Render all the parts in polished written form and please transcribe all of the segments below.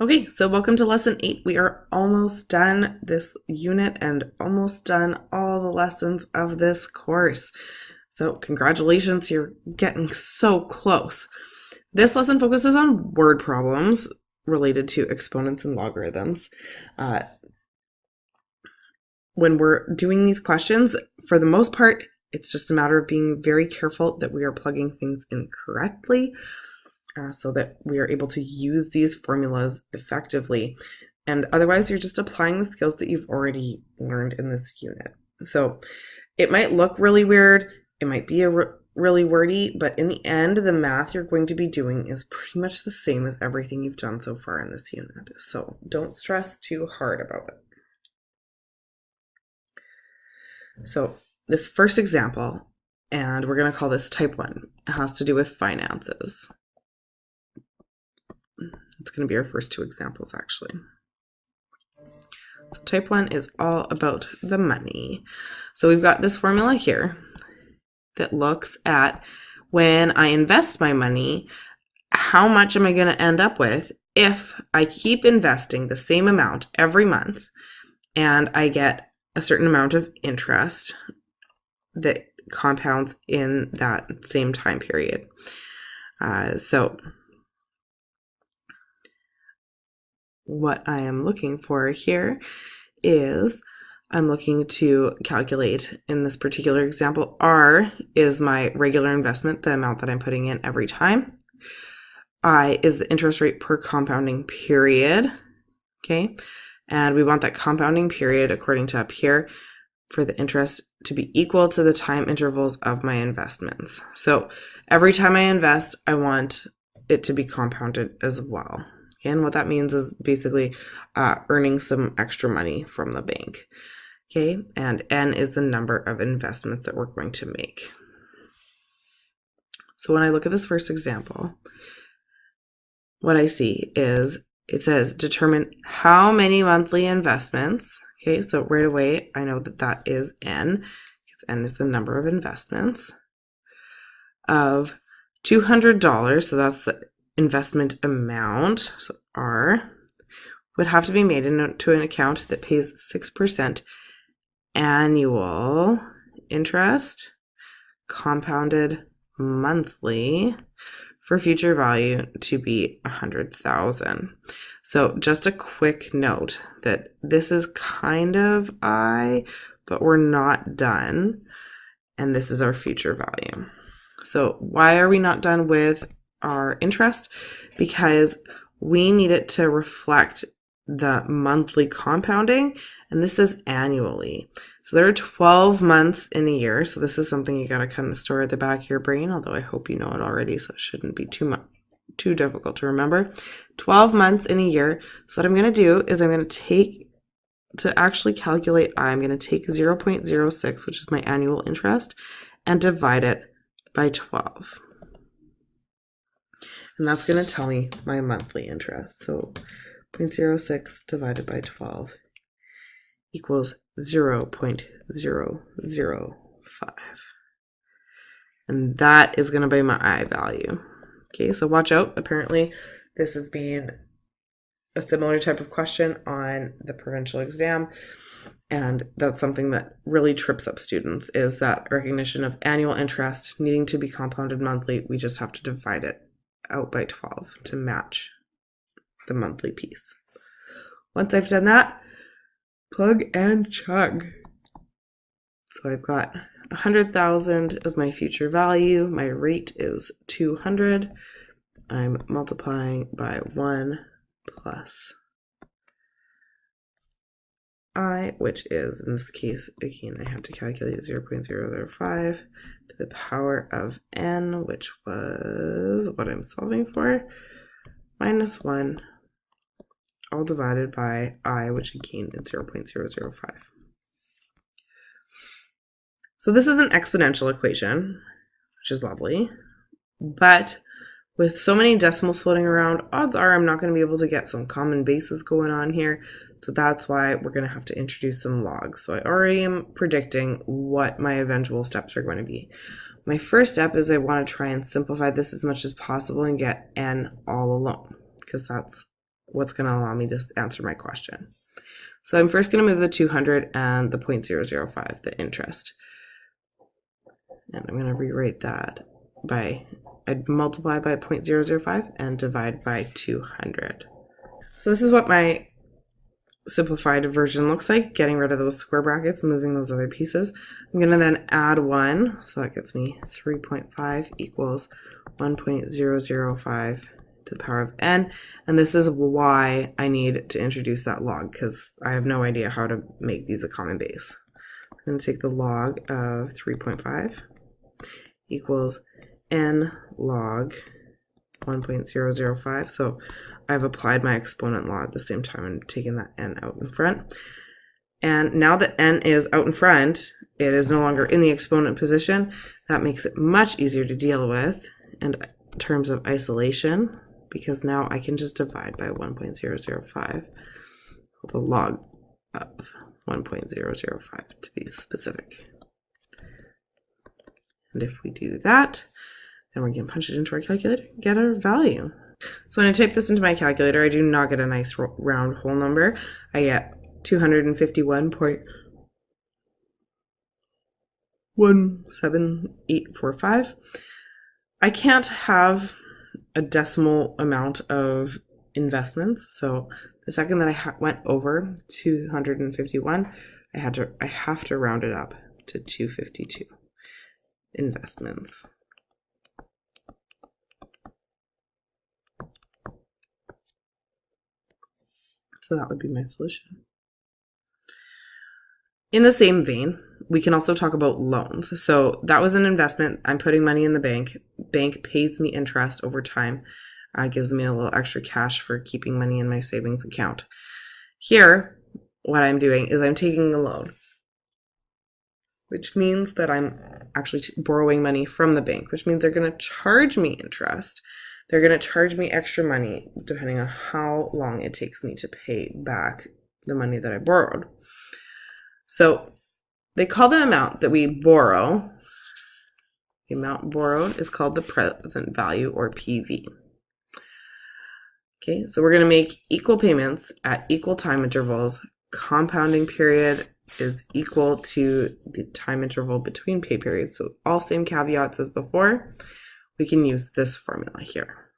Okay, so welcome to lesson 8. We are almost done this unit and almost done all the lessons of this course. So congratulations, you're getting so close. This lesson focuses on word problems related to exponents and logarithms. When we're doing these questions, for the most part, it's just a matter of being very careful that we are plugging things in correctly. So that we are able to use these formulas effectively. And otherwise, you're just applying the skills that you've already learned in this unit. So it might look really weird, it might be really wordy, but in the end, the math you're going to be doing is pretty much the same as everything you've done so far in this unit. So don't stress too hard about it. So this first example, and we're going to call this type 1, it has to do with finances. It's going to be our first two examples, actually. So type 1 is all about the money. So we've got this formula here that looks at when I invest my money, how much am I going to end up with if I keep investing the same amount every month and I get a certain amount of interest that compounds in that same time period. So what I am looking for here is I'm looking to calculate, in this particular example, R is my regular investment, the amount that I'm putting in every time. I is the interest rate per compounding period, okay? And we want that compounding period, according to up here, for the interest to be equal to the time intervals of my investments. So every time I invest, I want it to be compounded as well. And what that means is basically earning some extra money from the bank. Okay, and N is the number of investments that we're going to make. So when I look at this first example, what I see is it says determine how many monthly investments. Okay, so right away I know that that is N, because N is the number of investments of $200. So that's the investment amount, so R, would have to be made into an account that pays 6% annual interest compounded monthly for future value to be 100,000. So just a quick note that this is kind of I, but we're not done, and this is our future value. So why are we not done with our interest? Because we need it to reflect the monthly compounding, and this is annually. So there are 12 months in a year, so this is something you got to kind of store at the back of your brain, although I hope you know it already, so it shouldn't be too difficult to remember. 12 months in a year. So what I'm going to do is I'm going to actually calculate I'm going to take 0.06, which is my annual interest, and divide it by 12. And that's going to tell me my monthly interest. So 0.06 divided by 12 equals 0.005. And that is going to be my I value. Okay, so watch out. Apparently, this is being a similar type of question on the provincial exam. And that's something that really trips up students, is that recognition of annual interest needing to be compounded monthly. We just have to divide it out by 12 to match the monthly piece. Once I've done that, plug and chug. So I've got 100,000 as my future value. My rate is 200. I'm multiplying by 1 plus I, which is, in this case, again, I have to calculate 0.005 to the power of N, which was what I'm solving for, minus 1, all divided by I, which again is 0.005. So this is an exponential equation, which is lovely, but with so many decimals floating around, odds are I'm not going to be able to get some common bases going on here. So that's why we're going to have to introduce some logs. So I already am predicting what my eventual steps are going to be. My first step is I want to try and simplify this as much as possible and get N all alone, because that's what's going to allow me to answer my question. So I'm first going to move the 200 and the 0.005, the interest. And I'm going to rewrite that by, I'd multiply by 0.005 and divide by 200. So this is what my simplified version looks like, getting rid of those square brackets, moving those other pieces. I'm going to then add 1, so that gets me 3.5 equals 1.005 to the power of n, and this is why I need to introduce that log, because I have no idea how to make these a common base. I'm going to take the log of 3.5 equals n log 1.005, so I've applied my exponent law at the same time and taken that n out in front. And now that n is out in front, it is no longer in the exponent position. That makes it much easier to deal with in terms of isolation, because now I can just divide by 1.005, the log of 1.005 to be specific. And if we do that, then we can punch it into our calculator and get our value. So when I type this into my calculator, I do not get a nice round whole number. I get 251.17845. I can't have a decimal amount of investments, so the second that I went over 251, I have to round it up to 252 investments. So that would be my solution. In the same vein, we can also talk about loans. So that was an investment. I'm putting money in the bank. Bank pays me interest over time. Gives me a little extra cash for keeping money in my savings account. Here, what I'm doing is I'm taking a loan, which means that I'm actually borrowing money from the bank, which means they're going to charge me interest. They're going to charge me extra money depending on how long it takes me to pay back the money that I borrowed. So they call the amount that we borrow, the amount borrowed is called the present value, or PV. Okay, so we're going to make equal payments at equal time intervals. Compounding period is equal to the time interval between pay periods. So all same caveats as before. We can use this formula here.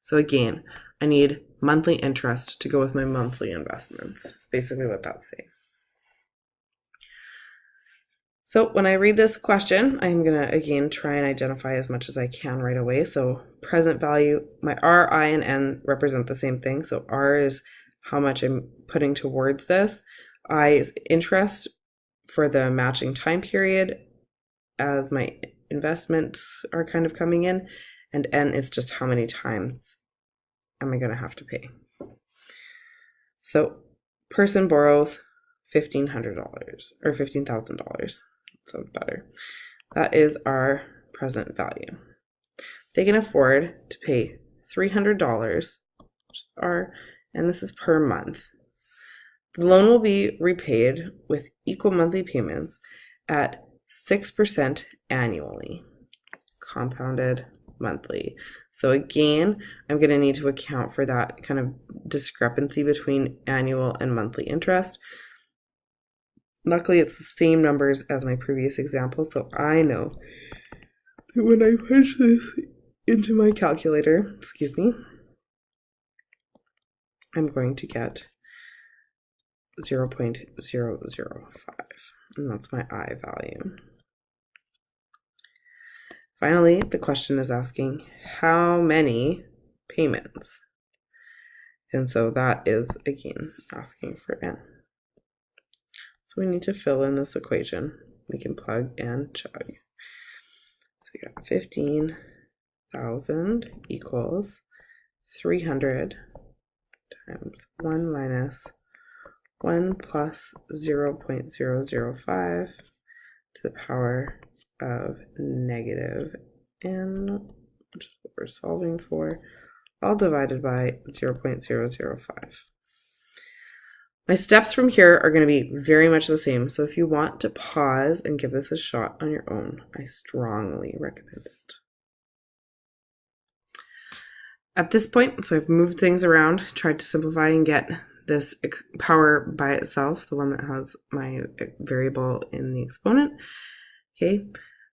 So again, I need monthly interest to go with my monthly investments. That's basically what that's saying. So when I read this question, I'm going to again try and identify as much as I can right away. So present value, my R, I, and N represent the same thing. So R is how much I'm putting towards this. I is interest for the matching time period as my investments are kind of coming in, and N is just how many times am I going to have to pay. So person borrows $1,500 or $15,000. Sounds better. That is our present value. They can afford to pay $300, which is R, and this is per month. The loan will be repaid with equal monthly payments at 6% annually, compounded monthly. So again, I'm going to need to account for that kind of discrepancy between annual and monthly interest. Luckily, it's the same numbers as my previous example, so I know that when I punch this into my calculator, I'm going to get 0.005, and that's my I value. Finally, the question is asking how many payments, and so that is again asking for N. So we need to fill in this equation. We can plug and chug. So we got 15,000 equals 300 times 1 minus 1 plus 0.005 to the power of negative n, which is what we're solving for, all divided by 0.005. My steps from here are going to be very much the same, so if you want to pause and give this a shot on your own, I strongly recommend it. At this point, so I've moved things around, tried to simplify and get this power by itself, the one that has my variable in the exponent. Okay,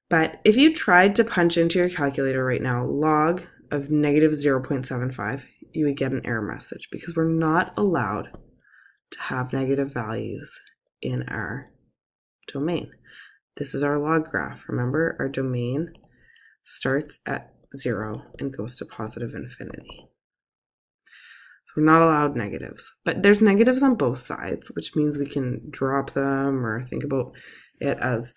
but if you tried to punch into your calculator right now log of negative 0.75, you would get an error message because we're not allowed to have negative values in our domain. This is our log graph. Remember, our domain starts at 0 and goes to positive infinity. So we're not allowed negatives, but there's negatives on both sides, which means we can drop them or think about it as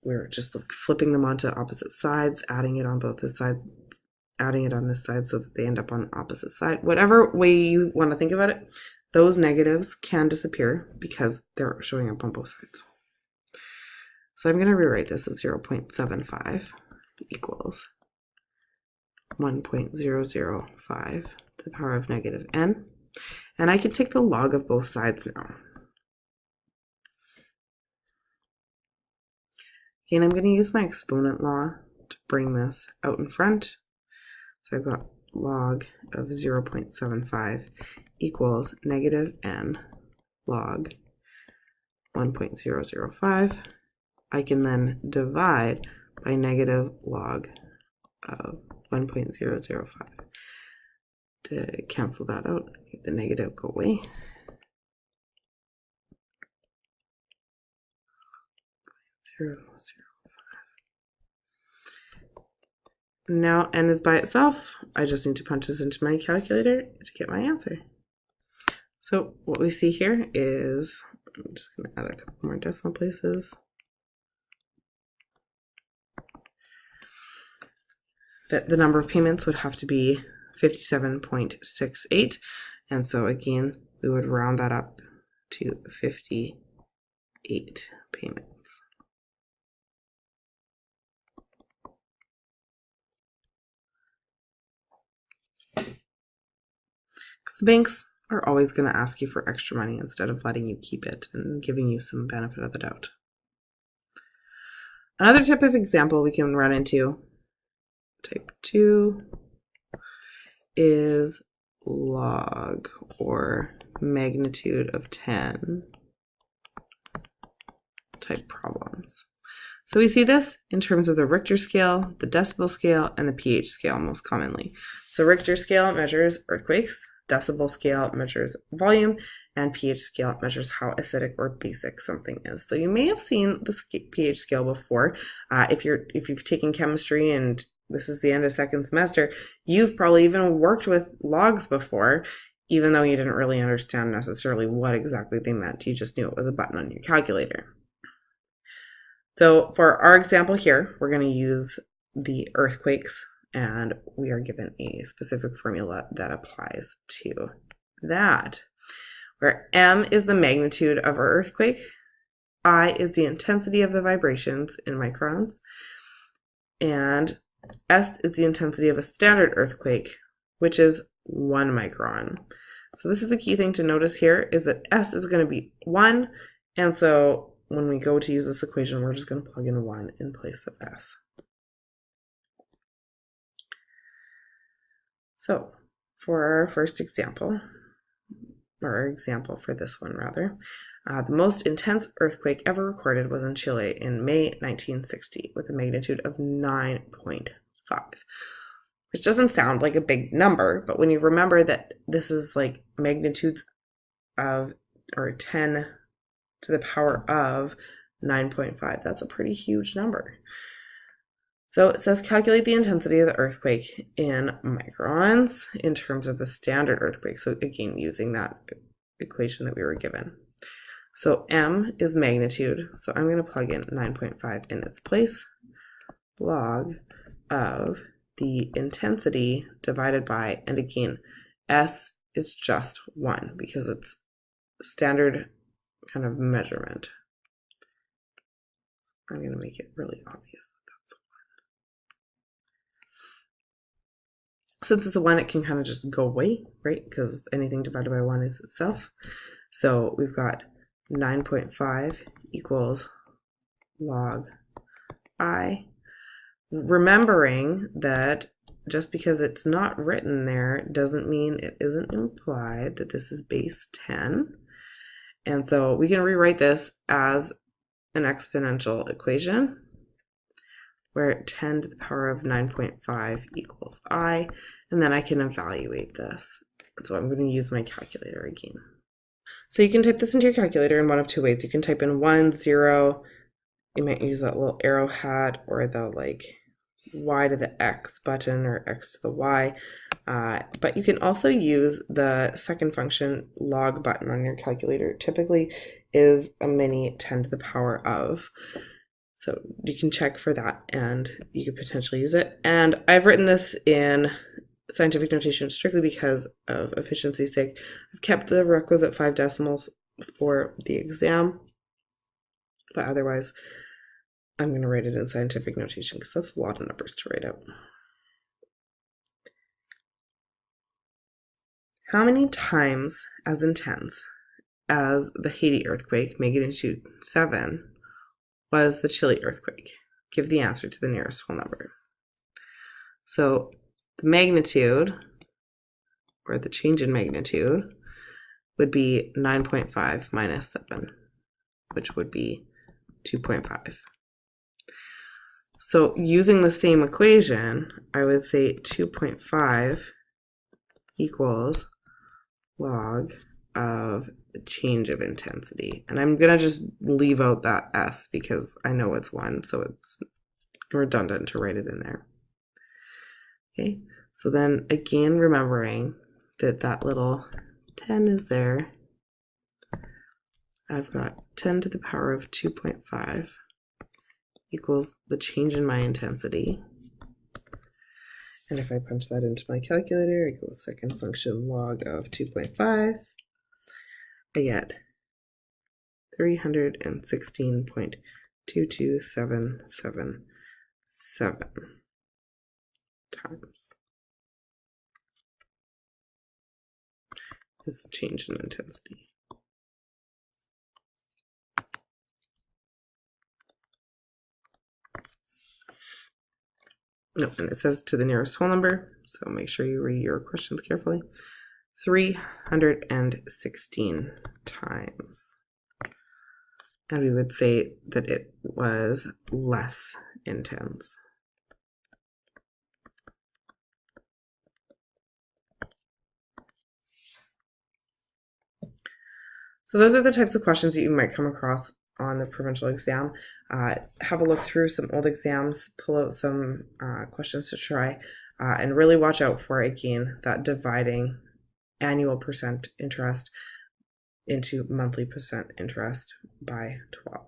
we're just flipping them onto opposite sides, adding it on both the sides, adding it on this side so that they end up on opposite side. Whatever way you want to think about it, those negatives can disappear because they're showing up on both sides. So I'm going to rewrite this as 0.75 equals 1.005 to the power of negative n. And I can take the log of both sides now. Again, I'm going to use my exponent law to bring this out in front. So I've got log of 0.75 equals negative n log 1.005. I can then divide by negative log of 1.005. To cancel that out, make the negative go away. 0.005. Now n is by itself. I just need to punch this into my calculator to get my answer. So what we see here is, I'm just going to add a couple more decimal places. That the number of payments would have to be 57.68, and so again we would round that up to 58 payments. Because the banks are always going to ask you for extra money instead of letting you keep it and giving you some benefit of the doubt. Another type of example we can run into, type 2, is log or magnitude of 10 type problems. So we see this in terms of the Richter scale, the decibel scale, and the pH scale most commonly. So Richter scale measures earthquakes, decibel scale measures volume, and pH scale measures how acidic or basic something is. So you may have seen the pH scale before. If you've taken chemistry and this is the end of second semester, you've probably even worked with logs before, even though you didn't really understand necessarily what exactly they meant. You just knew it was a button on your calculator. So for our example here, we're going to use the earthquakes, and we are given a specific formula that applies to that, where M is the magnitude of our earthquake, I is the intensity of the vibrations in microns, and S is the intensity of a standard earthquake, which is 1 micron. So this is the key thing to notice here, is that S is going to be 1, and so when we go to use this equation, we're just going to plug in 1 in place of S. So for our first example, or our example for this one rather, the most intense earthquake ever recorded was in Chile in May 1960 with a magnitude of 9.5, which doesn't sound like a big number, but when you remember that this is like magnitudes of, or 10 to the power of 9.5, that's a pretty huge number. So it says calculate the intensity of the earthquake in microns in terms of the standard earthquake. So again, using that equation that we were given. So M is magnitude, so I'm going to plug in 9.5 in its place, log of the intensity divided by, and again, S is just 1 because it's standard kind of measurement. I'm going to make it really obvious that that's 1. Since it's a 1, it can kind of just go away, right? Because anything divided by 1 is itself. So we've got 9.5 equals log I. Remembering that just because it's not written there doesn't mean it isn't implied that this is base 10. And so we can rewrite this as an exponential equation where 10 to the power of 9.5 equals I, and then I can evaluate this. So I'm going to use my calculator again. So you can type this into your calculator in one of two ways. You can type in 1, 0, you might use that little arrow hat or the like Y to the X button or X to the Y. But you can also use the second function, log button on your calculator. Typically is a mini 10 to the power of. So you can check for that and you could potentially use it. And I've written this in scientific notation strictly because of efficiency's sake. I've kept the requisite 5 decimals for the exam, but otherwise I'm going to write it in scientific notation because that's a lot of numbers to write out. How many times as intense as the Haiti earthquake, magnitude 7, was the Chile earthquake? Give the answer to the nearest whole number. So the magnitude, or the change in magnitude, would be 9.5 minus 7, which would be 2.5. So using the same equation, I would say 2.5 equals log of the change of intensity. And I'm going to just leave out that S because I know it's 1, so it's redundant to write it in there. Okay, so then again, remembering that that little 10 is there, I've got 10 to the power of 2.5 equals the change in my intensity. And if I punch that into my calculator, I go second function log of 2.5, I get 316.22777 times is the change in intensity. No, and it says to the nearest whole number, so make sure you read your questions carefully. 316 times. And we would say that it was less intense. So those are the types of questions that you might come across on the provincial exam. Have a look through some old exams, pull out some questions to try, and really watch out for, again, that dividing annual percent interest into monthly percent interest by 12.